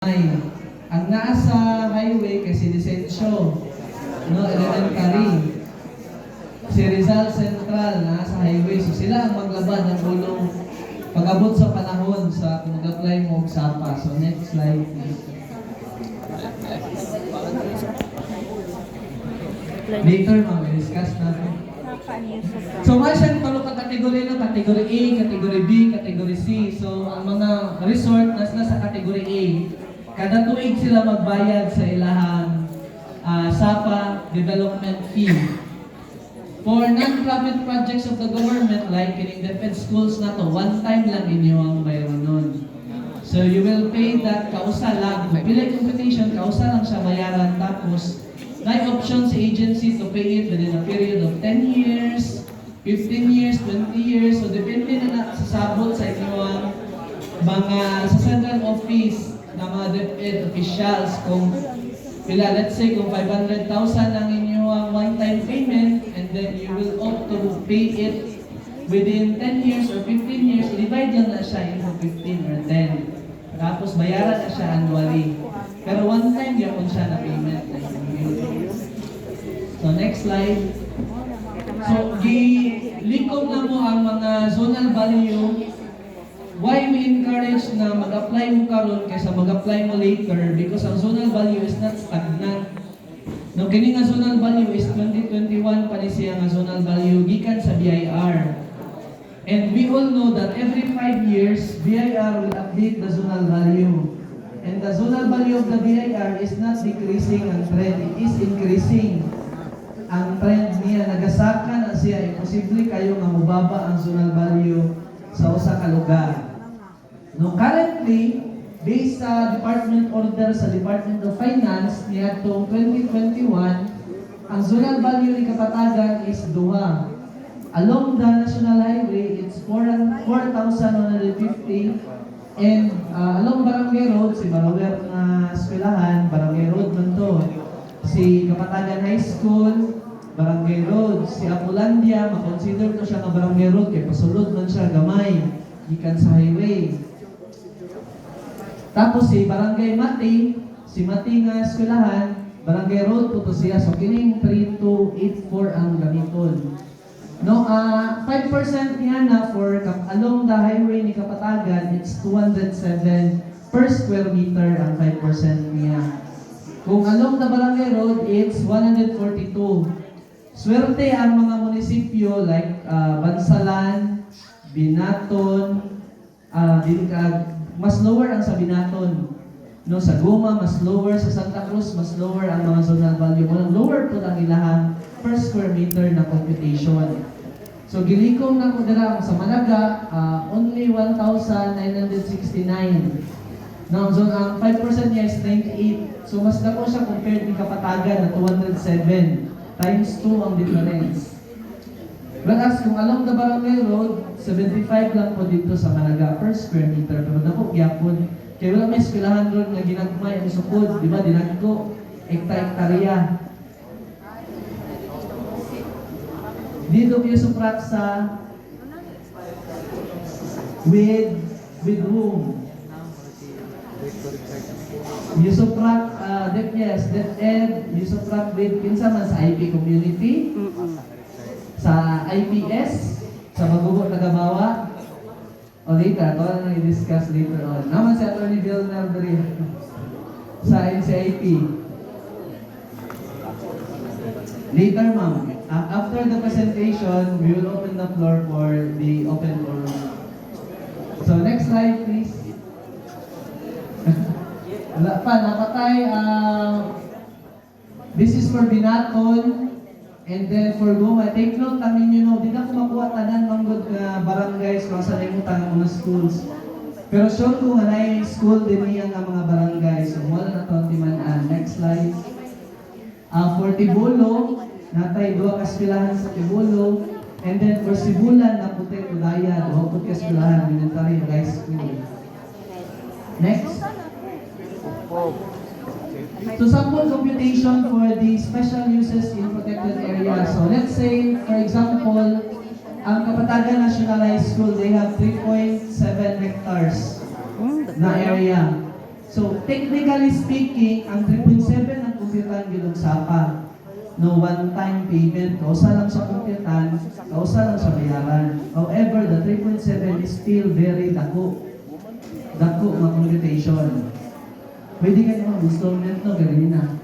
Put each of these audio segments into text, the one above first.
Ang nasa highway kasi lisensyo, no, elementary. Si Rizal Central nasa highway, so sila ang maglaban ng gulong pag-abot sa panahon sa kung mag-apply mo og SAPA. So next slide please. Later mag-discuss natin. So masyan tulo ka kategory no, category A, category B, category C. So ang mga resort nasa category A, kada tuig sila magbayad sa ilahang SAPA development fee. For non-profit projects of the government like in DepEd schools na to, one time lang inyo ang bayron nun. So you will pay that kausa lang. Pila computation, kausa lang siya bayaran. Tapos may option sa agency to pay it within a period of 10 years, 15 years, 20 years. So depende na sa sabot sa inyong mga sa central office na mga DepEd officials kung pila, let's say kung 500,000 lang inyong one-time payment and then you will opt to pay it within 10 years or 15 years, divide lang na siya into 15 or 10. Tapos bayaran na siya annually. Pero one time yapon siya na payment. So next slide. So gilikom na mo ang mga zonal value. Why we encourage na mag-apply mo karon kaysa mag-apply mo later? Because ang zonal value is not stagnant. No, kini nga zonal value is 2021 pa ni siya nga zonal value gikan sa BIR. And we all know that every 5 years, BIR will update the zonal value. And the zonal value of the BIR is not decreasing ang trend, it is increasing. Ang trend niya, nagasaka na siya, imposible kayo nga mubaba ang zonal value sa usa ka lugar. No, currently, based sa department order sa Department of Finance niadtong 2021, ang zonal value ni Kapatagan is 2. Along the National Highway, it's 4,150 and along Barangay Road, si Barawer na eskwelahan, Barangay Road man to. Si Kapatagan High School, Barangay Road. Si Apulandia, makonsider to siya nga Barangay Road kay pasulod man siya gamay gikan sa highway. Tapos si Barangay Mati, si Mati nga eskwelahan, Barangay Road po to siya. So kining 3284 ang gamiton. No, 5% niya na for along the highway ni Kapatagan, it's 207 per square meter ang 5% niya. Kung along the Barangay Road, it's 142. Swerte ang mga munisipyo like Bansalan, Binaton, mas lower ang sa Binaton. No, sa Guma, mas lower. Sa Santa Cruz, mas lower ang mga zonal value. Walang lower po ang ilahang per square meter na computation. So, gilikom na ko dira sa Malaga, only 1,969. Now, ang 5% niya is 98. So, mas dako siya compared ni Kapatagan na 207. Times 2 ang difference. Whereas kung along the Barangay Road, 75 lang po dito sa Malaga per square meter. Pero dako gyapon. Kaya wala may eskwelahan doon nga ginagmay ang sukod, di ba? Dinagko, ekta-ektarya. Dito kayo suprat sa with whom? You suprat DepEd, you suprat with kinsa man sa IP community, sa IPS, sa Magugo Tagabawa, o later, ito na i-discuss later on. Naman si Atty. Vilnar sa NCIP. Later, ma'am. After the presentation, we will open the floor for the open forum. So, next slide, please. Wala pa, napatay. This is for Binaton. And then for Guma, take note kami nyo, di na ko makuha tanan manggod nga barangays kung saan ay mutang mga schools. Pero sure ko nga na school din niya nga mga barangays. So, wala na ito timanan. Next slide. For Tibolo, natay 2 kaskulahan sa Tibolo. And then for Sibulan, naputi Tulaya, 2 kaskulahan, elementary high school. Next. To sample computation for the special uses in protected areas. So let's say, for example, ang Kapatagan National High School, they have 3.7 hectares na area. So, technically speaking, ang 3.7 ang kumpitan ginugsapa. No one-time payment, kausa lang sa kumpitan, kausa lang sa bayaran. However, the 3.7 is still very dako. Dako nga computation. Pwede ka naman installment no, gawin na.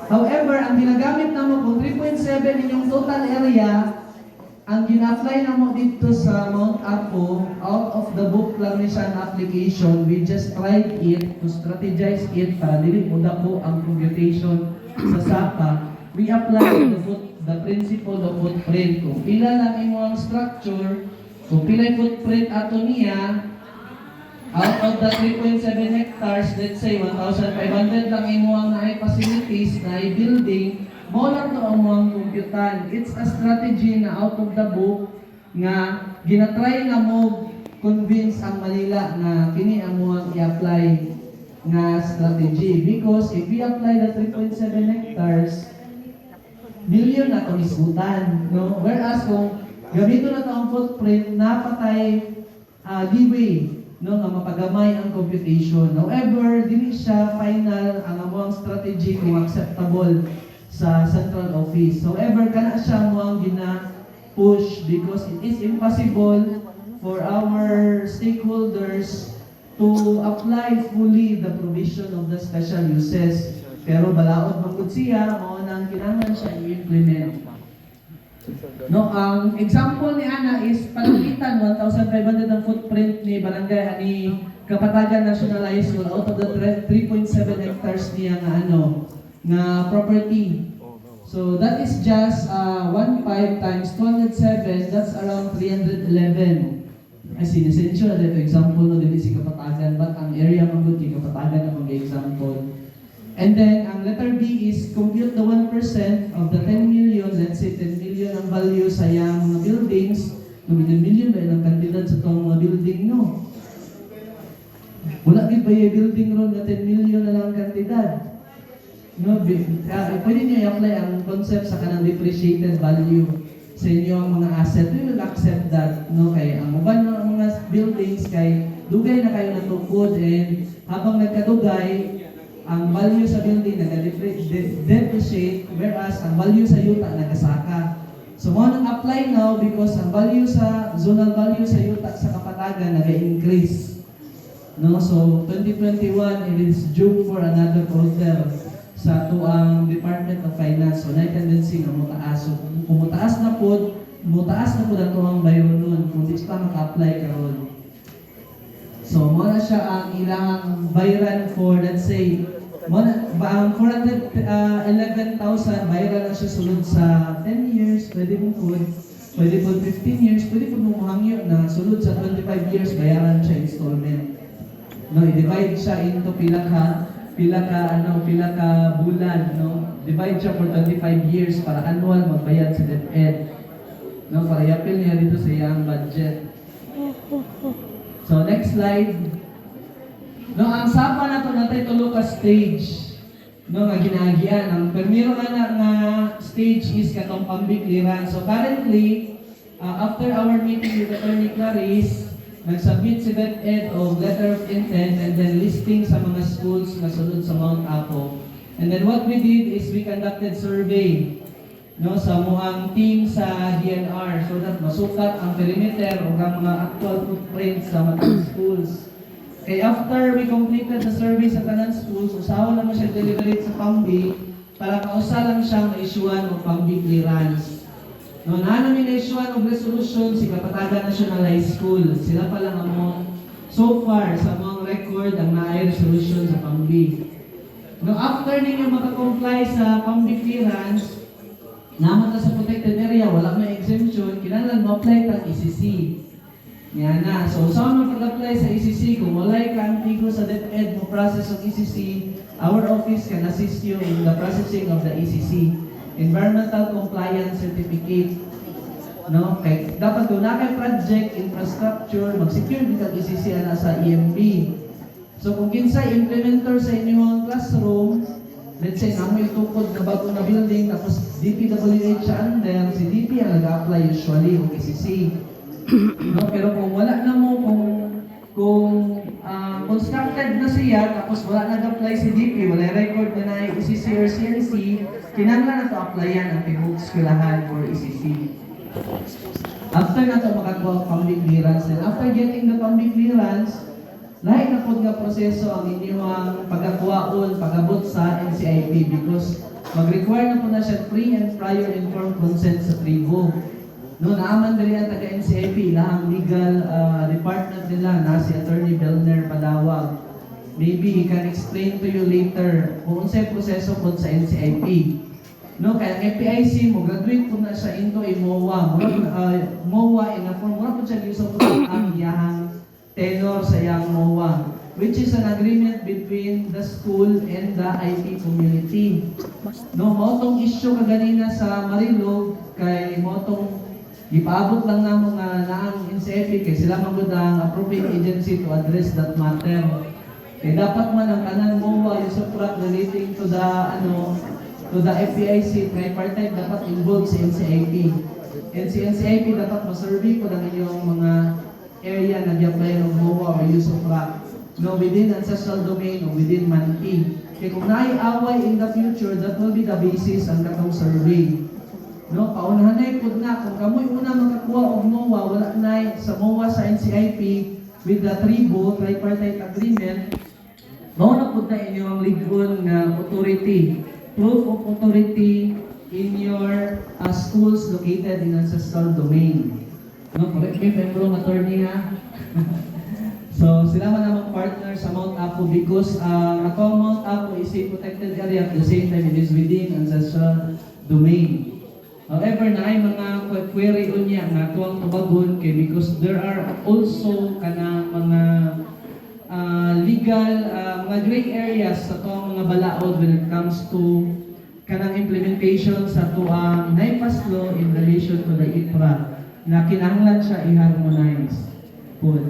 However, ang ginagamit namo kung 3.7 inyong total area, ang gina-apply namo dito sa Mount Apo, out of the book lang ni siya na application, we just tried it to strategize it para dili mo dako ang computation sa SAPA. We apply the principle of footprint. Kung pila lang imong structure, kung pila yung footprint ato niya, out of the 3.7 hectares, let's say 1,500 lang imong naay facilities, naay building, mo lang to ang mga kumputan. It's a strategy na out of the book nga ginatry nga mo convince ang Manila na kini ang mga i-apply nga strategy. Because if we apply the 3.7 hectares, million na ito isgutan. No? Whereas kung gamito na ito ang footprint, napatay leeway no, nga mapagamay ang computation. However, dili siya final ang among strategy kung acceptable sa central office. However, kana siya mo ang gina-push because it is impossible for our stakeholders to apply fully the provision of the special uses. Pero balaod mangkod siya, mo nang kinahanglan siya i-implement. No, ang example ni Ana is palakitan 1,500 ang footprint ni Barangay ni Kapatagan National High School out of the 3.7 hectares niya nga property. So that is just 1.5 times 207, that's around 311. Ay sinesensyo na dito example no dili si Kapatagan, but ang area mangod kay Kapatagan ang example. And then ang letter B is compute the 1% of the 10 million, let's say 10 million ang value sa yang mga buildings. No, million ba ilang kandidat sa itong mga building no? Wala gid ba yung building ron na 10 million na lang ang kandidat? No, pwede niyo i-apply ang concept sa kanang depreciated value sa inyo ang mga asset. We will accept that. No, kay ang uban ng mga buildings kay dugay na kayo natukod and habang nagkadugay, ang value sa building nag-depreciate whereas ang value sa yuta nagasaka. So mo nang apply now because ang value sa zonal value sa yuta sa Kapatagan nag-increase. No, so 2021 it is due for another order sa tuang Department of Finance. So, na tendency na mutaas. So, kung mutaas na po ang tuang bayon nun, kung di pa maka-apply karon. So, muna siya ang ilang bayaran for, let's say, ang 411,000, bayaran na siya sulod sa 10 years, pwede po 15 years, pwede po muhangyo na sulod sa 25 years, bayaran siya installment. No, i-divide siya into pila ka bulan, no? Divide siya for 25 years para annual magbayad sa DepEd. No, para i-appeal niya dito sa iyang budget. So, next slide. No, ang SAPA na to natay tulo ka stage. No, nga ginagian. Ang primero nga stage is katong public clearance. So, currently, after our meeting with Attorney Clarice, nag-submit si DepEd of letter of intent and then listing sa mga schools na sunod sa Mount Apo. And then what we did is we conducted survey no, sa muang team sa DNR so that masukat ang perimeter o ang mga actual footprints sa mga schools. Kaya after we completed the survey sa tanan schools, usawa naman siya deliberate sa PAMBI para kausa lang siyang ma-issuean o PAMBI clearance. No, namin na-issuean og resolution si Kapatagan National High School. Sila pa lang ang so far sa mga record ang naay resolution sa PAMBI. No, after ninyo maka-comply sa PAMBI clearance, naman na sa protected area, wala may exemption, kinahanglan mo-apply tag ECC. Yan na. So, saan mo pag-apply sa ECC? Kung walay ka antigo sa DepEd mo process of ECC, our office can assist you in the processing of the ECC. Environmental Compliance Certificate. No? Kay, dapat kung na kay project, infrastructure, mag-secure din kag ECC na sa EMP. So kung kinsay implementer sa inyong classroom, let's say namoy tukod na bago na building, tapos DPWH siya under, si DP ang nag-apply usually o ECC. No? Pero kung wala na mo, kung kung constructed na siya, tapos wala nag-apply si DP, wala record na na ECC or CNC, kinanglan na ito applyan ang tibok eskwelahan or ECC. After na ito makakuha public clearance, and after getting the public clearance, lahat na po nga proseso ang inyong pagkakuhaon, pag-abot sa NCIP because mag-require na po na siya free and prior informed consent sa tribo. No, naaman dali ang taga-NCIP, ilahang legal department nila na si Attorney Belner Padawag. Maybe he can explain to you later kung unsay proseso po sa NCIP. No, kaya FPIC mo, graduate po na siya into MOA. MOA in a form, mura po siya gisok po ang iyahang tenor sa iyang MOA, which is an agreement between the school and the IT community. No, motong issue kaganina sa Marilog, kay motong ipaabot lang na mga naang NCIP kay sila magod ang appropriate agency to address that matter. Kaya dapat man ang kanang MOA yung suprat relating to the FPIC tripartite dapat involved sa NCIP. And si NCIP dapat masurvey po ng inyong mga area na di-apply ng MOA or use of rock. No, within ancestral domain or within MANPI. Kaya kung naiaway in the future, that will be the basis ang katong survey. No, paunahanay po na, kung kamoy una makakuha og MOA, wala na sa MOA sa NCIP with the tripartite agreement, mauna po na inyong legal na authority, proof of authority in your schools located in ancestral domain. No, correct me if I'm wrong, attorney ha? So, sila man namang partner sa Mount Apo because ako Mount Apo is a protected area at the same time it is within ancestral domain. However, na ay mga query unya nga tuwang tubagon kay because there are also kana mga legal mga gray areas sa tuwang mga balaod when it comes to kanang implementation sa tuwang NIPAS law in relation to the IPRA na kinahanglan siya i-harmonize. Good.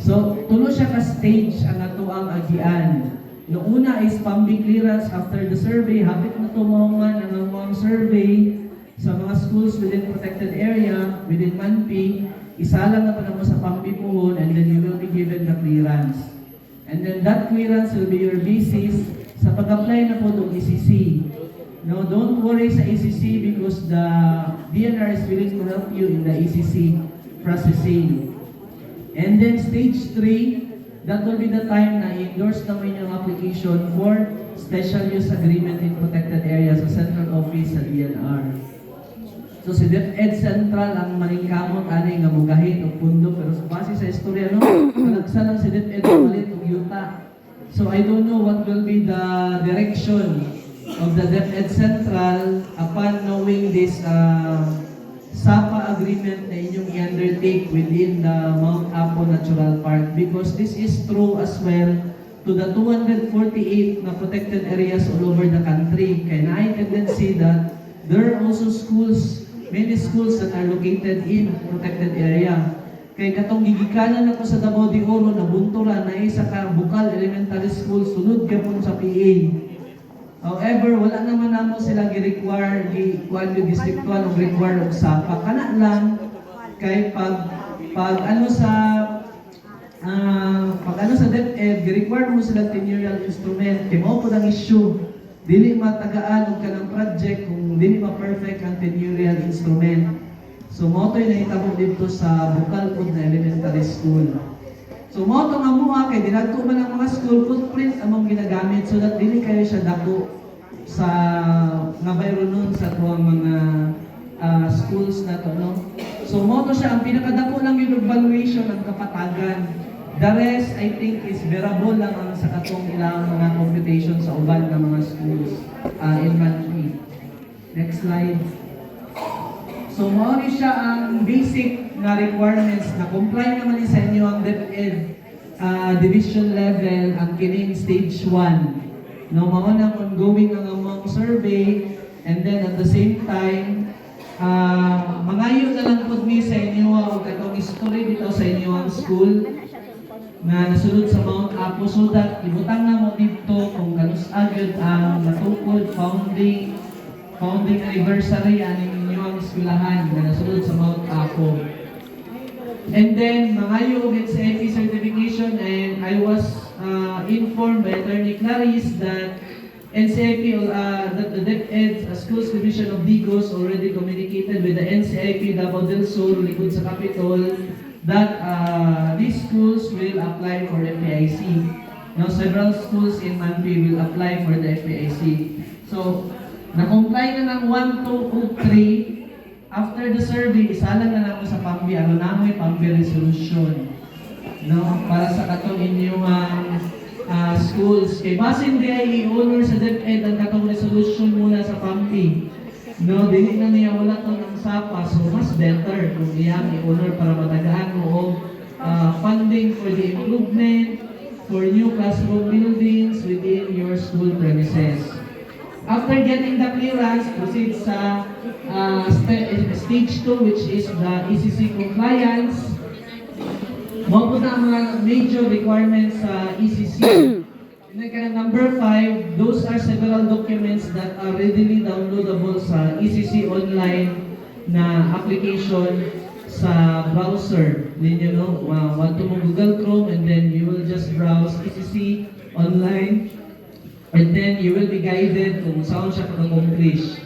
So, tulo siya ka stage ang atuang agian. No una is PAMBI clearance after the survey, hapit na tumongan ang mga survey sa mga schools within protected area, within MANPI, isalang na pa naman sa PAMBI puhon and then you will be given the clearance. And then that clearance will be your basis sa pag-apply na po ng ECC. No, don't worry sa ECC because the DNR is willing to help you in the ECC processing. And then stage 3, that will be the time na i-endorse naman yung application for special use agreement in protected areas sa central office sa DNR. So si DepEd Central ang maningkamot ani nga mugahit og pundo pero base sa istorya no, nagsa lang si DepEd palit og yuta. So I don't know what will be the direction of the DepEd Central upon knowing this SAPA agreement na inyong i-undertake within the Mount Apo Natural Park because this is true as well to the 248 na protected areas all over the country. Kaya na tendency that there are also schools, many schools that are located in protected area. Kaya katong gigikanan ako sa Davao de Oro na buntura na isa ka Bukal Elementary School sunod gyapon sa PA. However, wala naman namo sila gi-require di district 1 og require og SAPA kana lang kay pag ano sa DepEd gi-require mo sila tenurial instrument kay mao pud ang issue dili matagaan og kanang project kung dili ma-perfect ang tenurial instrument. So mao toy nahitabo dito sa Bukal pud na elementary school. So mo to nga muha kay dinadto man ang mga school footprint among ginagamit so that dili kayo siya dako sa nga bayro nun sa tuwang mga schools na to no. So mo to siya ang pinakadako lang yung evaluation ng kapatagan. The rest I think is bearable lang ang sa katong ilang mga computation sa uban ng mga schools in MANPI. Next slide. So, mao ni siya ang basic na requirements na comply naman ni sa inyo ang DepEd division level ang kining stage 1. No, mao na ongoing ang among survey and then at the same time mangayo na lang pud mi sa inyo og katong history dito sa inyo ang school na nasulod sa Mount Apo so that ibutang na mo dito kung ganus agad ang natungkol founding anniversary aning inyong eskwelahan na nasunod sa Mount Apo. And then, mangayo og NCIP certification, and I was informed by Attorney Clarice that NCIP, that the DepEd Schools Division of Digos already communicated with the NCIP Davao del Sur, likod sa Capitol, that these schools will apply for FPIC. Now, several schools in Manpi will apply for the FPIC. So, na-comply na ng 1, 2, ug 3. After the survey, isalan na namo sa PAMBI, ano namoy PAMBI resolution. No, para sa katong inyong schools. Kay basin di ay i-honor sa DepEd ang katong resolution mula sa PAMBI. No, dili na niya wala to ng SAPA, so mas better kung iyang i-honor para matagaan mo funding for the improvement for new classroom buildings within your school premises. After getting the clearance, proceed sa stage 2, which is the ECC compliance. Mo po na ang mga major requirements sa ECC. And then number 5, those are several documents that are readily downloadable sa ECC online na application sa browser. Then you know, want to mo Google Chrome, and then you will just browse ECC online. And then you will be guided kung saan siya mag-accomplish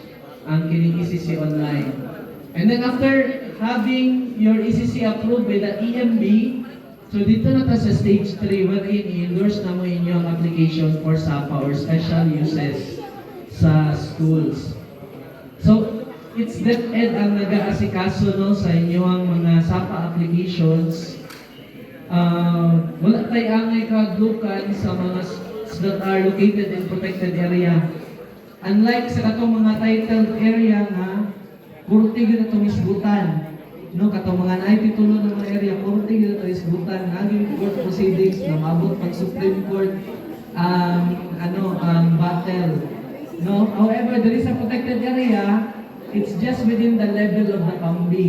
ang kining ECC online. And then after having your ECC approved by the EMB, so dito na ta sa stage 3 wherein i-endorse na mo inyong application for SAPA or special uses sa schools. So it's DepEd ang nag-aasikaso no, sa inyong mga SAPA applications. Wala tayo angay kadlukan sa mga that are located in protected area. Unlike sa katong mga titled area nga, kurti gyud atong isgutan. No, katong mga naititulo ng mga area, kurti gyud atong isgutan. Naging court proceedings na maabot pag Supreme Court battle. No, however, there is a protected area. It's just within the level of the PAMBI.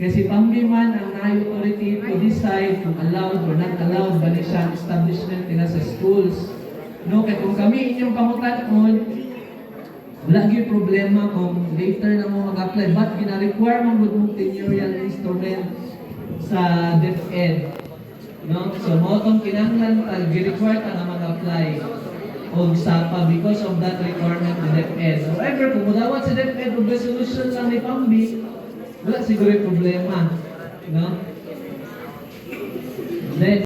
Kasi PAMBI man ang authority to decide kung allowed or not allowed ba siya establishment nila sa schools. No, kaya kung kami inyong pangutanon, wala gyud problema kung later na mo mag-apply. But gina-require mo good mong tenurial instrument sa DepEd. No? So, mo itong kinahanglan gi-require ta na mag-apply o SAPA because of that requirement ni DepEd. However, kung mudawat sa DepEd o resolution lang ni PAMBI, wala siguro yung problema. No? Then,